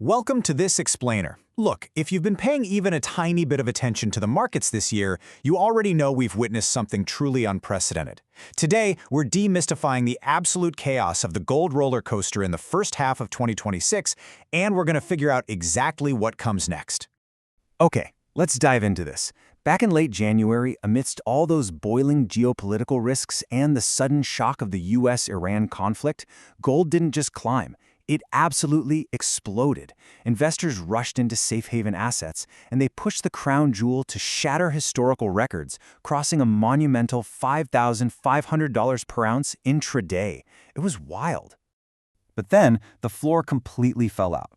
Welcome to this explainer. Look, if you've been paying even a tiny bit of attention to the markets this year, you already know we've witnessed something truly unprecedented. Today, we're demystifying the absolute chaos of the gold roller coaster in the first half of 2026, and we're going to figure out exactly what comes next. Okay, let's dive into this. Back in late January, amidst all those boiling geopolitical risks and the sudden shock of the US-Iran conflict, gold didn't just climb. It absolutely exploded. Investors rushed into safe haven assets, and they pushed the crown jewel to shatter historical records, crossing a monumental $5,500 per ounce intraday. It was wild. But then, the floor completely fell out.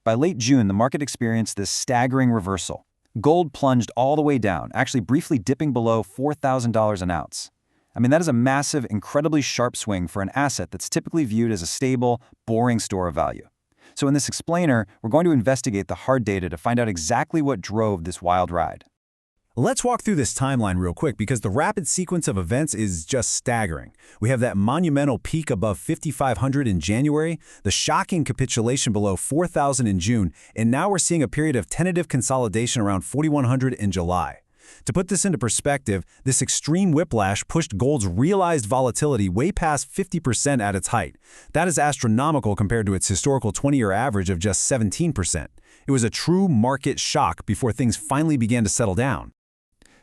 By late June, the market experienced this staggering reversal. Gold plunged all the way down, actually briefly dipping below $4,000 an ounce. That is a massive, incredibly sharp swing for an asset that's typically viewed as a stable, boring store of value. So in this explainer, we're going to investigate the hard data to find out exactly what drove this wild ride. Let's walk through this timeline real quick because the rapid sequence of events is just staggering. We have that monumental peak above 5,500 in January, the shocking capitulation below 4,000 in June, and now we're seeing a period of tentative consolidation around 4,100 in July. To put this into perspective, this extreme whiplash pushed gold's realized volatility way past 50% at its height. That is astronomical compared to its historical 20-year average of just 17%. It was a true market shock before things finally began to settle down.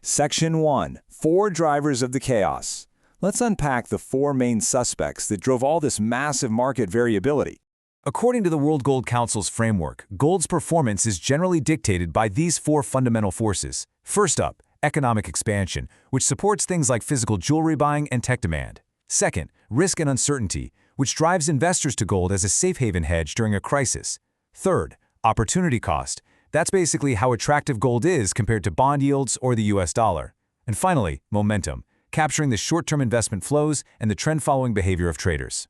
Section 1. 4 drivers of the chaos. Let's unpack the 4 main suspects that drove all this massive market variability. According to the World Gold Council's framework, gold's performance is generally dictated by these 4 fundamental forces. First up, economic expansion, which supports things like physical jewelry buying and tech demand. Second, risk and uncertainty, which drives investors to gold as a safe haven hedge during a crisis. Third, opportunity cost. That's basically how attractive gold is compared to bond yields or the US dollar. And finally, momentum, capturing the short-term investment flows and the trend-following behavior of traders.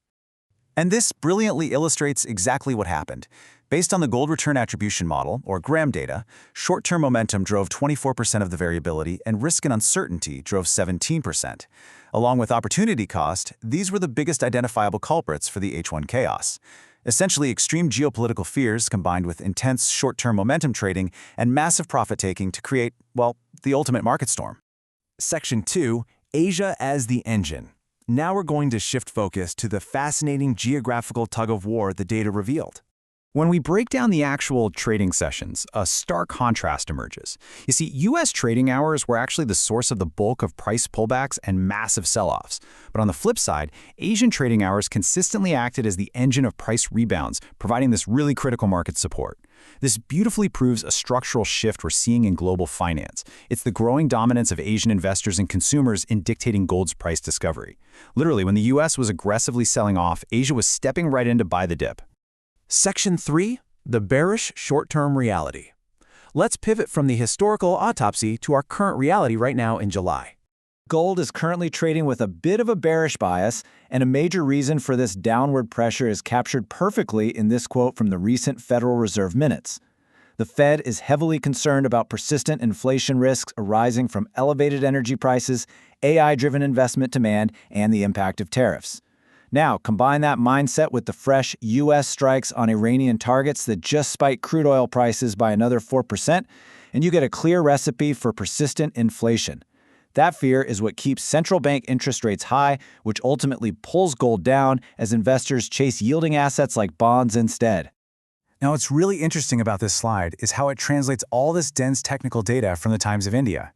And this brilliantly illustrates exactly what happened. Based on the gold return attribution model, or GRAM data, short-term momentum drove 24% of the variability and risk and uncertainty drove 17%. Along with opportunity cost, these were the biggest identifiable culprits for the H1 chaos. Essentially, extreme geopolitical fears combined with intense short-term momentum trading and massive profit-taking to create, well, the ultimate market storm. Section 2, Asia as the engine. Now we're going to shift focus to the fascinating geographical tug-of-war the data revealed. When we break down the actual trading sessions, a stark contrast emerges. You see, US trading hours were actually the source of the bulk of price pullbacks and massive sell-offs. But on the flip side, Asian trading hours consistently acted as the engine of price rebounds, providing this really critical market support. This beautifully proves a structural shift we're seeing in global finance. It's the growing dominance of Asian investors and consumers in dictating gold's price discovery. Literally, when the US was aggressively selling off, Asia was stepping right in to buy the dip. Section 3, the bearish short-term reality. Let's pivot from the historical autopsy to our current reality right now in July. Gold is currently trading with a bit of a bearish bias, and a major reason for this downward pressure is captured perfectly in this quote from the recent Federal Reserve minutes. The Fed is heavily concerned about persistent inflation risks arising from elevated energy prices, AI-driven investment demand, and the impact of tariffs. Now, combine that mindset with the fresh U.S. strikes on Iranian targets that just spiked crude oil prices by another 4%, and you get a clear recipe for persistent inflation. That fear is what keeps central bank interest rates high, which ultimately pulls gold down as investors chase yielding assets like bonds instead. Now, what's really interesting about this slide is how it translates all this dense technical data from the Times of India.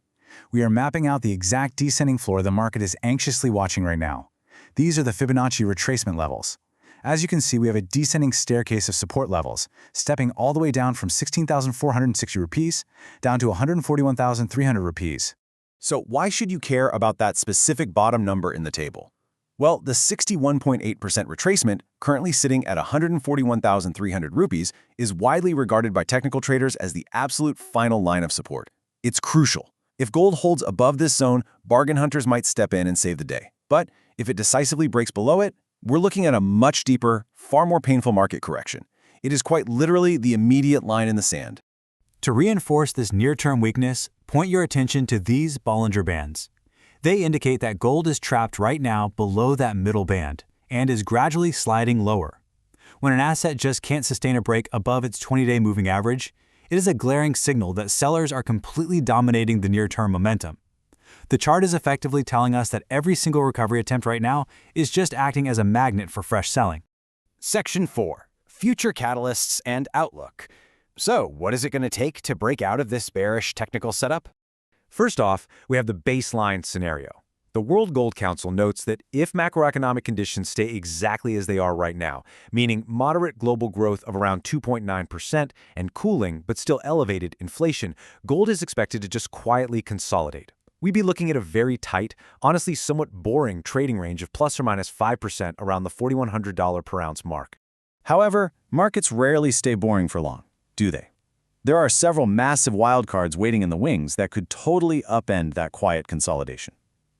We are mapping out the exact descending floor the market is anxiously watching right now. These are the Fibonacci retracement levels. As you can see, we have a descending staircase of support levels, stepping all the way down from 16,460 rupees down to 141,300 rupees. So why should you care about that specific bottom number in the table? Well, the 61.8% retracement, currently sitting at 141,300 rupees, is widely regarded by technical traders as the absolute final line of support. It's crucial. If gold holds above this zone, bargain hunters might step in and save the day. But if it decisively breaks below it, we're looking at a much deeper, far more painful market correction. It is quite literally the immediate line in the sand. To reinforce this near-term weakness, point your attention to these Bollinger Bands. They indicate that gold is trapped right now below that middle band and is gradually sliding lower. When an asset just can't sustain a break above its 20-day moving average, it is a glaring signal that sellers are completely dominating the near-term momentum. The chart is effectively telling us that every single recovery attempt right now is just acting as a magnet for fresh selling. Section 4. Future Catalysts and Outlook. So, what is it going to take to break out of this bearish technical setup? First off, we have the baseline scenario. The World Gold Council notes that if macroeconomic conditions stay exactly as they are right now, meaning moderate global growth of around 2.9% and cooling but still elevated inflation, gold is expected to just quietly consolidate. We'd be looking at a very tight, honestly somewhat boring trading range of plus or minus 5% around the $4,100 per ounce mark. However, markets rarely stay boring for long, do they? There are several massive wildcards waiting in the wings that could totally upend that quiet consolidation.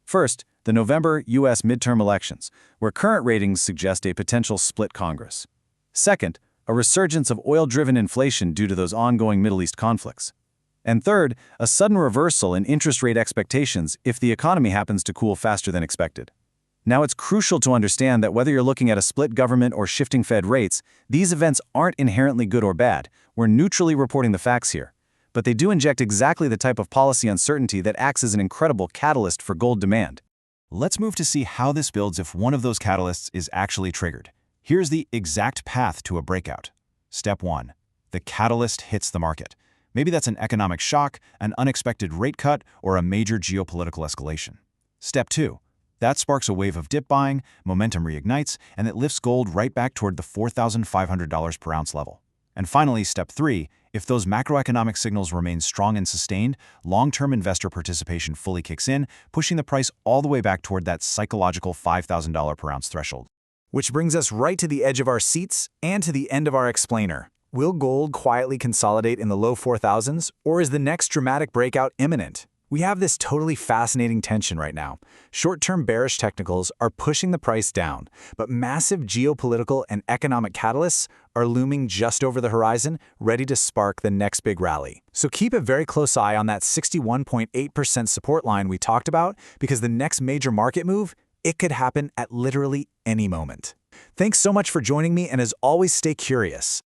First, the November U.S. midterm elections, where current ratings suggest a potential split Congress. Second, a resurgence of oil-driven inflation due to those ongoing Middle East conflicts. And third, a sudden reversal in interest rate expectations if the economy happens to cool faster than expected. Now, it's crucial to understand that whether you're looking at a split government or shifting Fed rates, these events aren't inherently good or bad. We're neutrally reporting the facts here. But they do inject exactly the type of policy uncertainty that acts as an incredible catalyst for gold demand. Let's move to see how this builds if one of those catalysts is actually triggered. Here's the exact path to a breakout. Step 1. The catalyst hits the market. Maybe that's an economic shock, an unexpected rate cut, or a major geopolitical escalation. Step 2. That sparks a wave of dip buying, momentum reignites, and it lifts gold right back toward the $4,500 per ounce level. And finally, step 3, if those macroeconomic signals remain strong and sustained, long-term investor participation fully kicks in, pushing the price all the way back toward that psychological $5,000 per ounce threshold. Which brings us right to the edge of our seats and to the end of our explainer. Will gold quietly consolidate in the low 4,000s, or is the next dramatic breakout imminent? We have this totally fascinating tension right now. Short-term bearish technicals are pushing the price down, but massive geopolitical and economic catalysts are looming just over the horizon, ready to spark the next big rally. So keep a very close eye on that 61.8% support line we talked about, because the next major market move, it could happen at literally any moment. Thanks so much for joining me, and as always, stay curious.